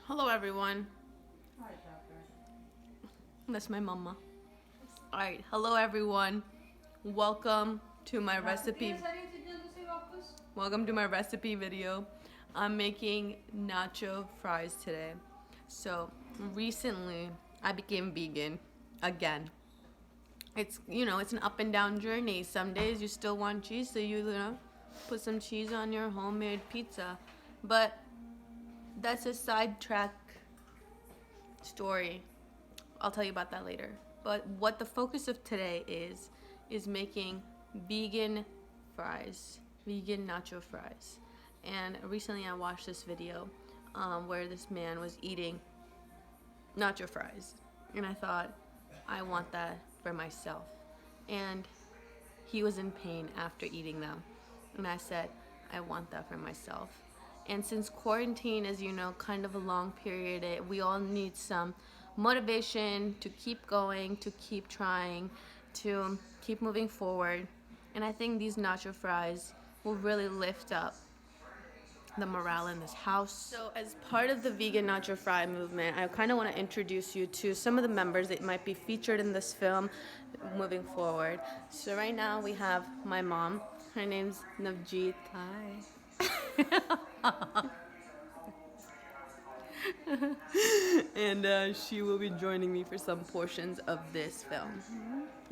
Hello everyone. That's my mama. Alright, hello everyone. Welcome to my recipe. Welcome to my recipe video. I'm making nacho fries today. So recently I became vegan again. It's it's an up and down journey. Some days you still want cheese, so you put some cheese on your homemade pizza. But that's a sidetrack story. I'll tell you about that later. But what the focus of today is making vegan fries, vegan nacho fries. And recently I watched this video where this man was eating nacho fries, and I thought, I want that for myself. And he was in pain after eating them, and I said, I want that for myself. And since quarantine is, kind of a long period, we all need some motivation to keep going, to keep trying, to keep moving forward. And I think these nacho fries will really lift up the morale in this house. So as part of the vegan nacho fry movement, I kind of want to introduce you to some of the members that might be featured in this film moving forward. So right now we have my mom. Her name's Navjeet. Hi. And she will be joining me for some portions of this film.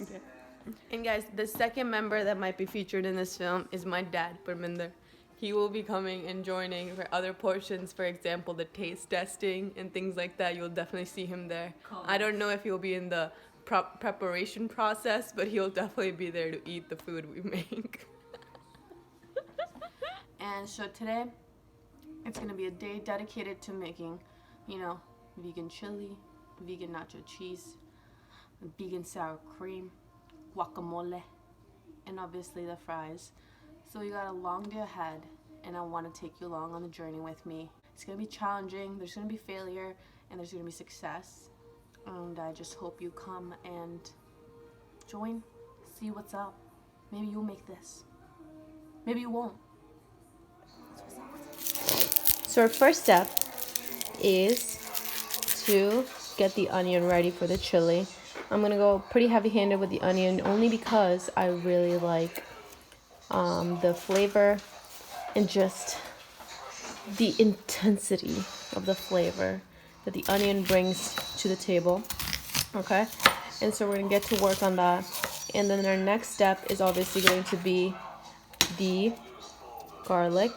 Okay. And guys, the second member that might be featured in this film is my dad, Parminder. He will be coming and joining for other portions, for example, the taste testing and things like that. You'll definitely see him there. Cool. I don't know if he'll be in the preparation process, but he'll definitely be there to eat the food we make. And so today, it's going to be a day dedicated to making, vegan chili, vegan nacho cheese, vegan sour cream, guacamole, and obviously the fries. So you got a long day ahead, and I want to take you along on the journey with me. It's going to be challenging, there's going to be failure, and there's going to be success. And I just hope you come and join, see what's up. Maybe you'll make this. Maybe you won't. So our first step is to get the onion ready for the chili. I'm going to go pretty heavy-handed with the onion only because I really like the flavor and just the intensity of the flavor that the onion brings to the table. Okay, and so we're going to get to work on that. And then our next step is obviously going to be the garlic.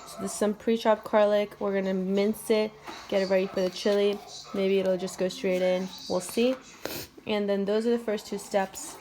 So there's some pre-chopped garlic. We're going to mince it, get it ready for the chili. Maybe it'll just go straight in. We'll see. And then those are the first two steps.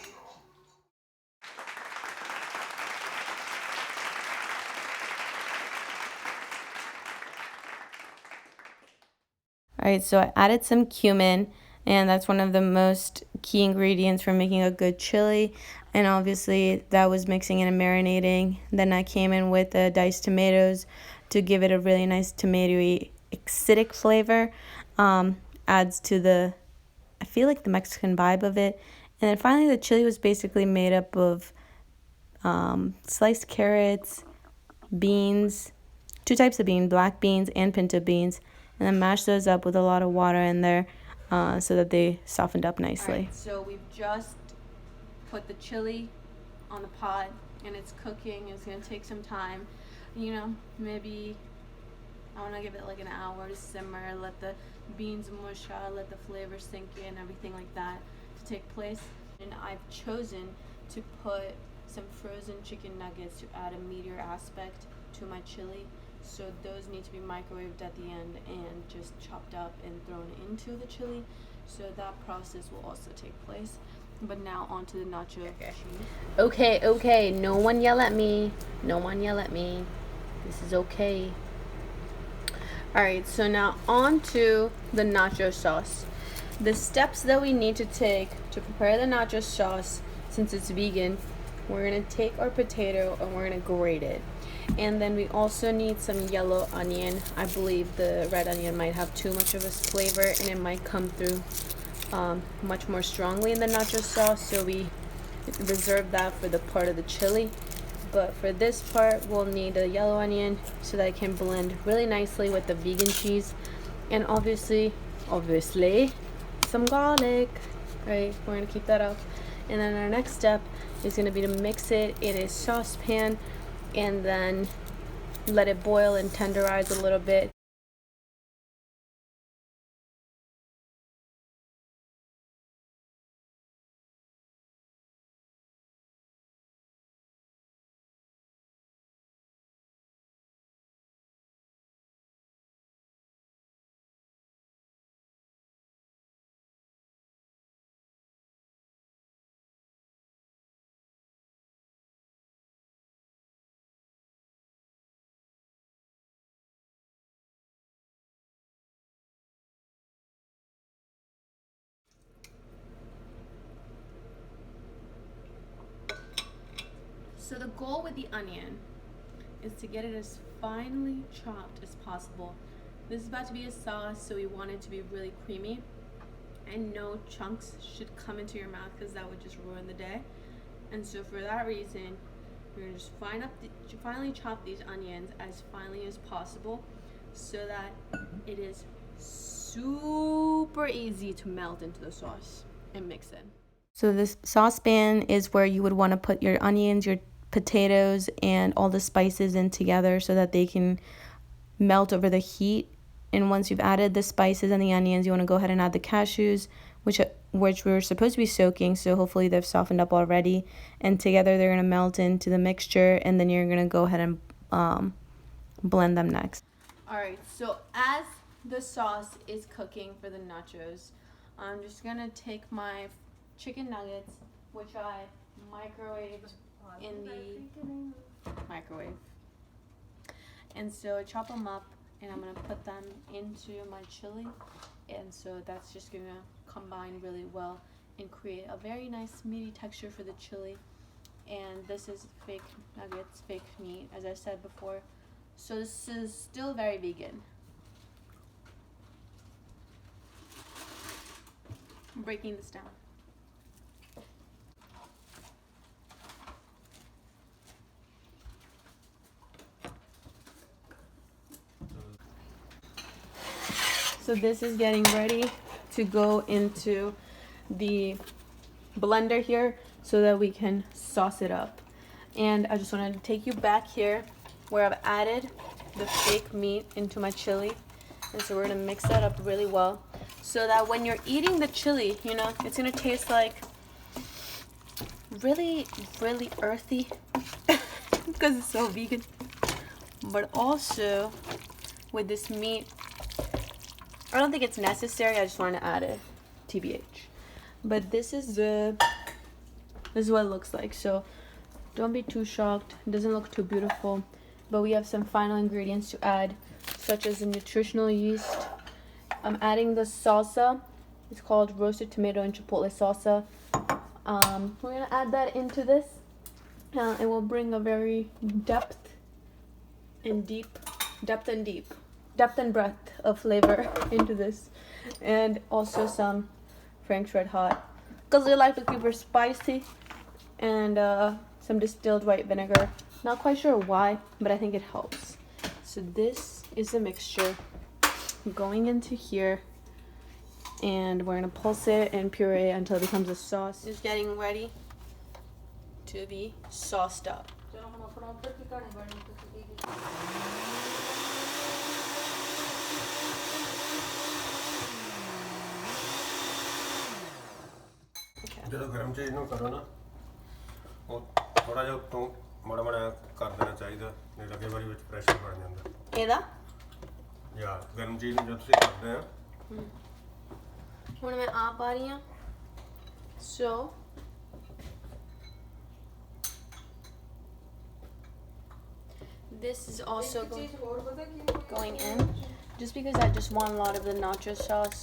Alright, so I added some cumin, and that's one of the most key ingredients for making a good chili. And obviously that was mixing and marinating. Then I came in with the diced tomatoes to give it a really nice tomatoey acidic flavor. Adds to the, I feel like, the Mexican vibe of it. And then finally the chili was basically made up of sliced carrots, beans, two types of beans, black beans and pinto beans. And then mash those up with a lot of water in there so that they softened up nicely. Right, so we've just put the chili on the pot and it's cooking. It's going to take some time. Maybe I want to give it like an hour to simmer, let the beans mush out, let the flavor sink in, everything like that to take place. And I've chosen to put some frozen chicken nuggets to add a meatier aspect to my chili. So those need to be microwaved at the end and just chopped up and thrown into the chili. So that process will also take place. But now onto the nacho cheese. Okay, no one yell at me. No one yell at me. This is okay. Alright, so now on to the nacho sauce. The steps that we need to take to prepare the nacho sauce, since it's vegan, we're going to take our potato and we're going to grate it. And then we also need some yellow onion. I believe the red onion might have too much of a flavor and it might come through much more strongly in the nacho sauce, so we reserve that for the part of the chili. But for this part, we'll need a yellow onion so that it can blend really nicely with the vegan cheese. And obviously, some garlic, right? We're gonna keep that up. And then our next step is gonna be to mix it in a saucepan and then let it boil and tenderize a little bit. So the goal with the onion is to get it as finely chopped as possible. This is about to be a sauce, so we want it to be really creamy, and no chunks should come into your mouth because that would just ruin the day. And so for that reason, we're gonna just finely chop these onions as finely as possible so that it is super easy to melt into the sauce and mix in. So this saucepan is where you would want to put your onions, your potatoes, and all the spices in together so that they can melt over the heat. And once you've added the spices and the onions, you want to go ahead and add the cashews, which we're supposed to be soaking, so hopefully they've softened up already. And together they're going to melt into the mixture, and then you're going to go ahead and blend them next. Alright, so as the sauce is cooking for the nachos, I'm just going to take my chicken nuggets, which I microwaved in the microwave. And so I chop them up, and I'm going to put them into my chili. And so that's just going to combine really well and create a very nice meaty texture for the chili. And this is fake nuggets, fake meat, as I said before. So this is still very vegan. I'm breaking this down. So this is getting ready to go into the blender here so that we can sauce it up. And I just wanted to take you back here where I've added the fake meat into my chili. And so we're gonna mix that up really well so that when you're eating the chili, you know, it's gonna taste like really, really earthy because it's so vegan. But also with this meat, I don't think it's necessary. I just wanted to add it, TBH. But this is what it looks like. So don't be too shocked. It doesn't look too beautiful. But we have some final ingredients to add, such as the nutritional yeast. I'm adding the salsa. It's called roasted tomato and chipotle salsa. We're gonna add that into this. It will bring a very depth and breadth of flavor into this, and also some Frank's Red Hot because they like to keep it spicy, and some distilled white vinegar. Not quite sure why, but I think it helps. So this is the mixture going into here, and we're gonna pulse it and puree until it becomes a sauce. It's getting ready to be sauced up. ਜਦੋਂ ਗਰਮ ਚੀਜ਼ ਨੂੰ ਕਰੋ ਨਾ ਉਹ ਥੋੜਾ ਜਿਹਾ ਉੱਤੋਂ ਮਾੜਾ ਮਾੜਾ ਕਰ ਦੇਣਾ ਚਾਹੀਦਾ, ਨਹੀਂ ਤਾਂ ਕਈ ਵਾਰੀ ਵਿੱਚ ਪ੍ਰੈਸ਼ਰ ਬਣ ਜਾਂਦਾ ਇਹਦਾ ਯਾਰ ਗਰਮ ਚੀਜ਼ ਨੂੰ ਜਦੋਂ ਤੁਸੀਂ ਕਰਦੇ ਆ ਹੁਣ ਮੈਂ ਆ ਪਾ ਰਹੀ ਹਾਂ so this is also going in just because I just want a lot of the nacho sauce.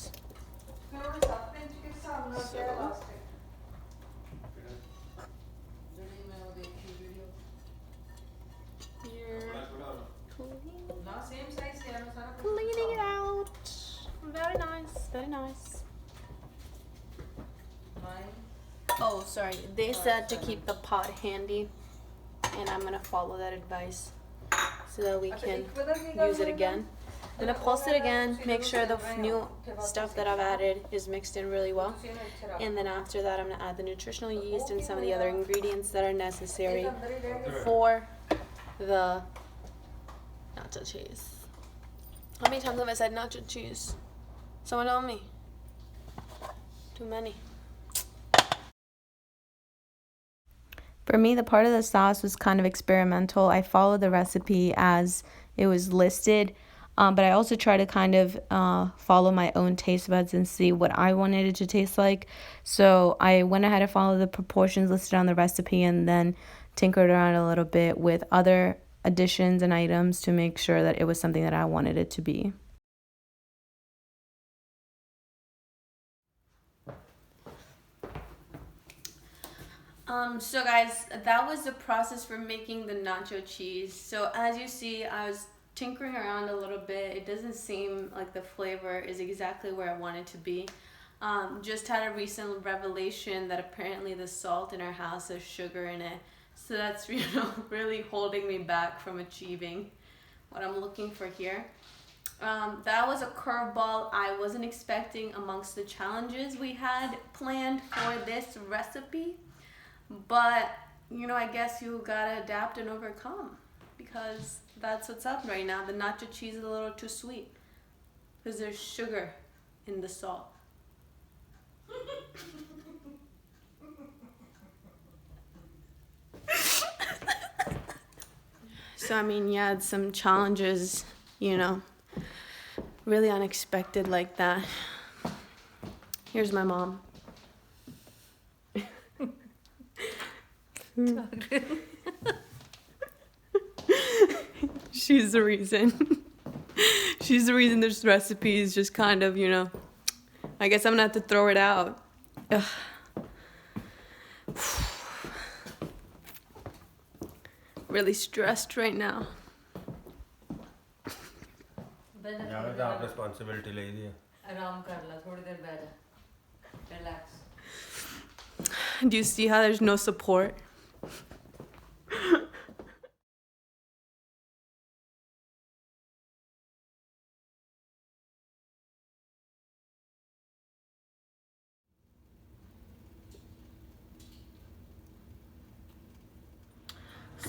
Cleaning it out. Very nice, very nice. Oh, sorry. They said to keep the pot handy. and I'm gonna follow that advice so that we can use it again. I'm gonna pulse it again, make sure the new stuff that I've added is mixed in really well, and then after that I'm gonna add the nutritional yeast and some of the other ingredients that are necessary for the nacho cheese. How many times have I said nacho cheese? Someone tell me. Too many. For me, the part of the sauce was kind of experimental. I followed the recipe as it was listed, but I also try to kind of follow my own taste buds and see what I wanted it to taste like. So I went ahead and followed the proportions listed on the recipe and then tinkered around a little bit with other additions and items to make sure that it was something that I wanted it to be. So guys, that was the process for making the nacho cheese. So as you see, I was tinkering around a little bit. It doesn't seem like the flavor is exactly where I want it to be. Just had a recent revelation that apparently the salt in our house has sugar in it. So that's, really holding me back from achieving what I'm looking for here. That was a curveball I wasn't expecting amongst the challenges we had planned for this recipe. But, I guess you gotta adapt and overcome because that's what's up right now. The nacho cheese is a little too sweet because there's sugar in the salt. So, yeah, it's some challenges, really unexpected like that. Here's my mom. She's the reason. She's the reason this recipe is just kind of, I guess I'm gonna have to throw it out. Ugh. Really stressed right now. responsibility ले दी है. आराम कर ला थोड़ी देर बैठ जा relax. Do you see how there's no support?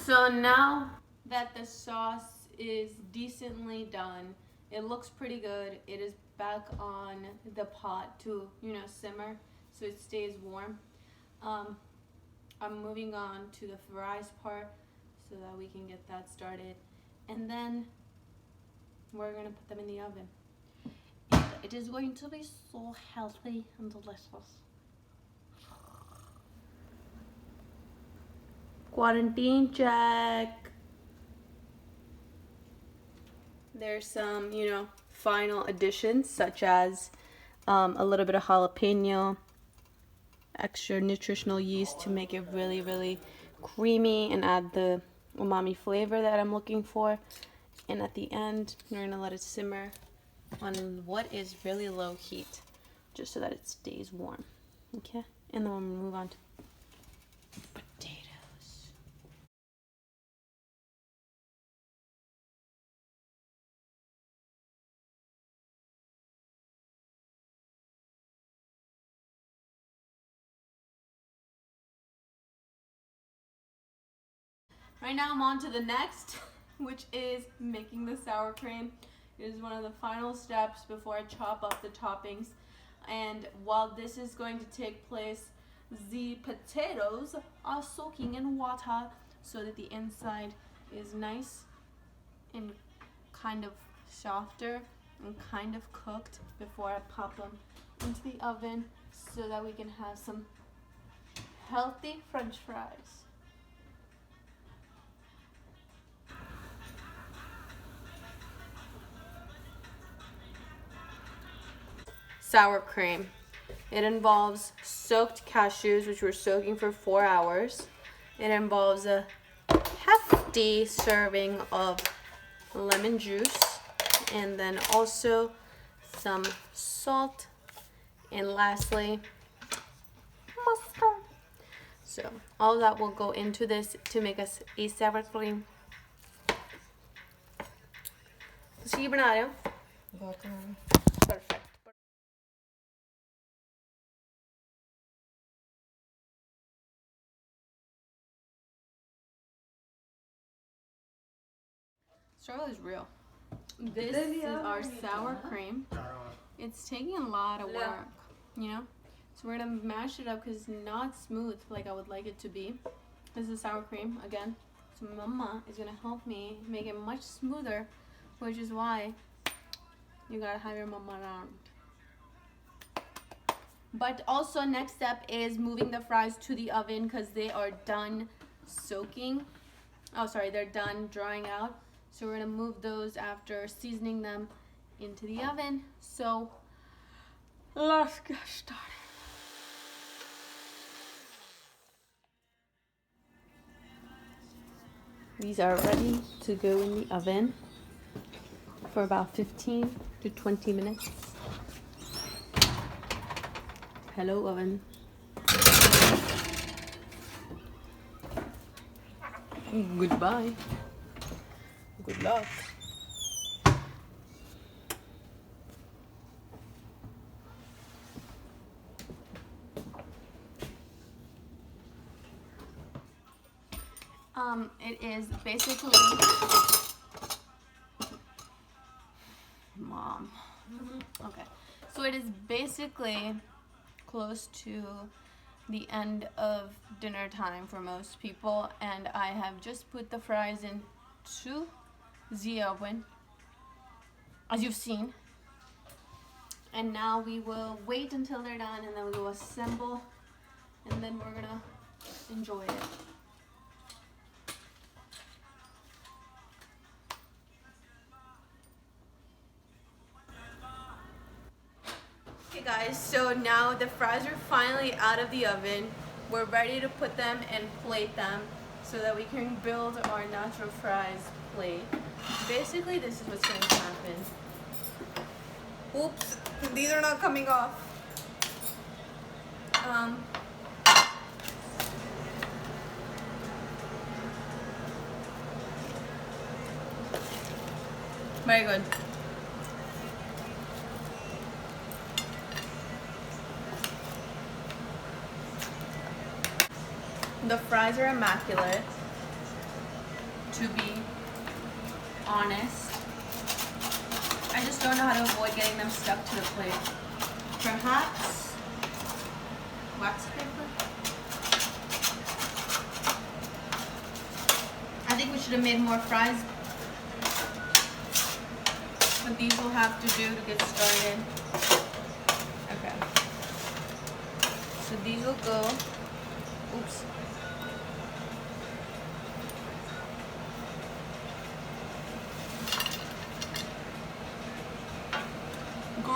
So now that the sauce is decently done, it looks pretty good. It is back on the pot to, simmer so it stays warm. I'm moving on to the fries part so that we can get that started. And then we're gonna put them in the oven. And it is going to be so healthy and delicious. Quarantine check. There's some, final additions such as a little bit of jalapeno, extra nutritional yeast to make it really, really creamy and add the umami flavor that I'm looking for. And at the end, we're gonna let it simmer on what is really low heat, just so that it stays warm. Okay, and then we'll move on to potatoes. Right now I'm on to the next, which is making the sour cream. It is one of the final steps before I chop up the toppings. And while this is going to take place, the potatoes are soaking in water so that the inside is nice and kind of softer and kind of cooked before I pop them into the oven so that we can have some healthy French fries. Sour cream. It involves soaked cashews, which we're soaking for 4 hours. It involves a hefty serving of lemon juice, and then also some salt, and lastly, mustard. So all of that will go into this to make us a sour cream. ਤੁਸੀਂ ਕੀ ਬਣਾ ਰਹੇ ਹੋ? Guacamole. Perfect. Struggle is real. This is our sour cream. It's taking a lot of work, you know? So we're gonna mash it up because it's not smooth like I would like it to be. This is sour cream again. So mama is gonna help me make it much smoother, which is why you gotta have your mama around. But also next step is moving the fries to the oven because they are done soaking. Oh, sorry, they're done drying out. So we're gonna move those after seasoning them into the oven. So let's get started. These are ready to go in the oven for about 15 to 20 minutes. Hello, oven. Goodbye. Good luck. It is basically Mom. Okay. So it is basically close to the end of dinner time for most people, and I have just put the fries into the oven, as you've seen. And now we will wait until they're done, and then we will assemble, and then we're gonna enjoy it. Okay guys, so now the fries are finally out of the oven. We're ready to put them and plate them so that we can build our Nacho fries plate. Basically, this is what's going to happen. Oops, these are not coming off. Very good. The fries are immaculate, to be honest. I just don't know how to avoid getting them stuck to the plate. Perhaps wax paper? I think we should have made more fries, but these will have to do to get started. Okay. So these will go, oops.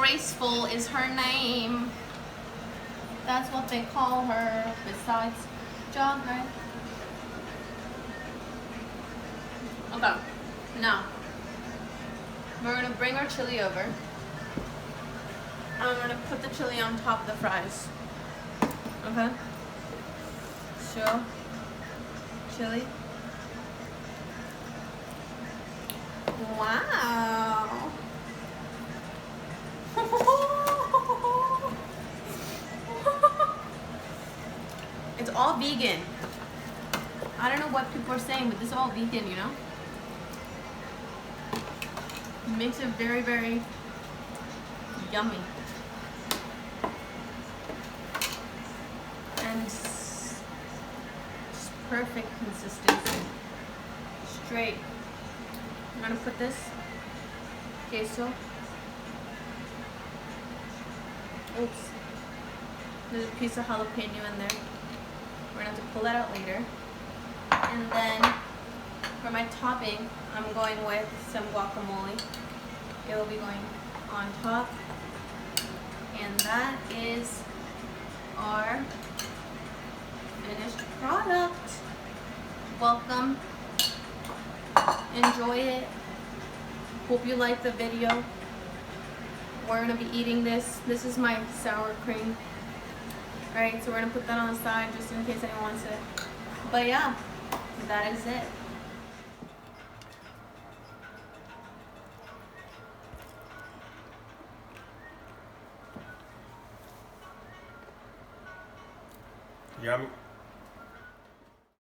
Graceful is her name. That's what they call her, besides Jogger. Okay, now we're gonna bring our chili over. I'm gonna put the chili on top of the fries. Okay? So, chili. Wow. It's all vegan. I don't know what people are saying, but this is all vegan, you know? It makes it very, very yummy. And just perfect consistency. Straight. I'm gonna put this queso. Oops. There's a piece of jalapeno in there. We're gonna have to pull that out later. And then for my topping, I'm going with some guacamole. It will be going on top. And that is our finished product. Welcome. Enjoy it. Hope you like the video. We're gonna be eating this. This is my sour cream. Alright, so we're gonna put that on the side just in case anyone wants it. But yeah, that is it. Yum.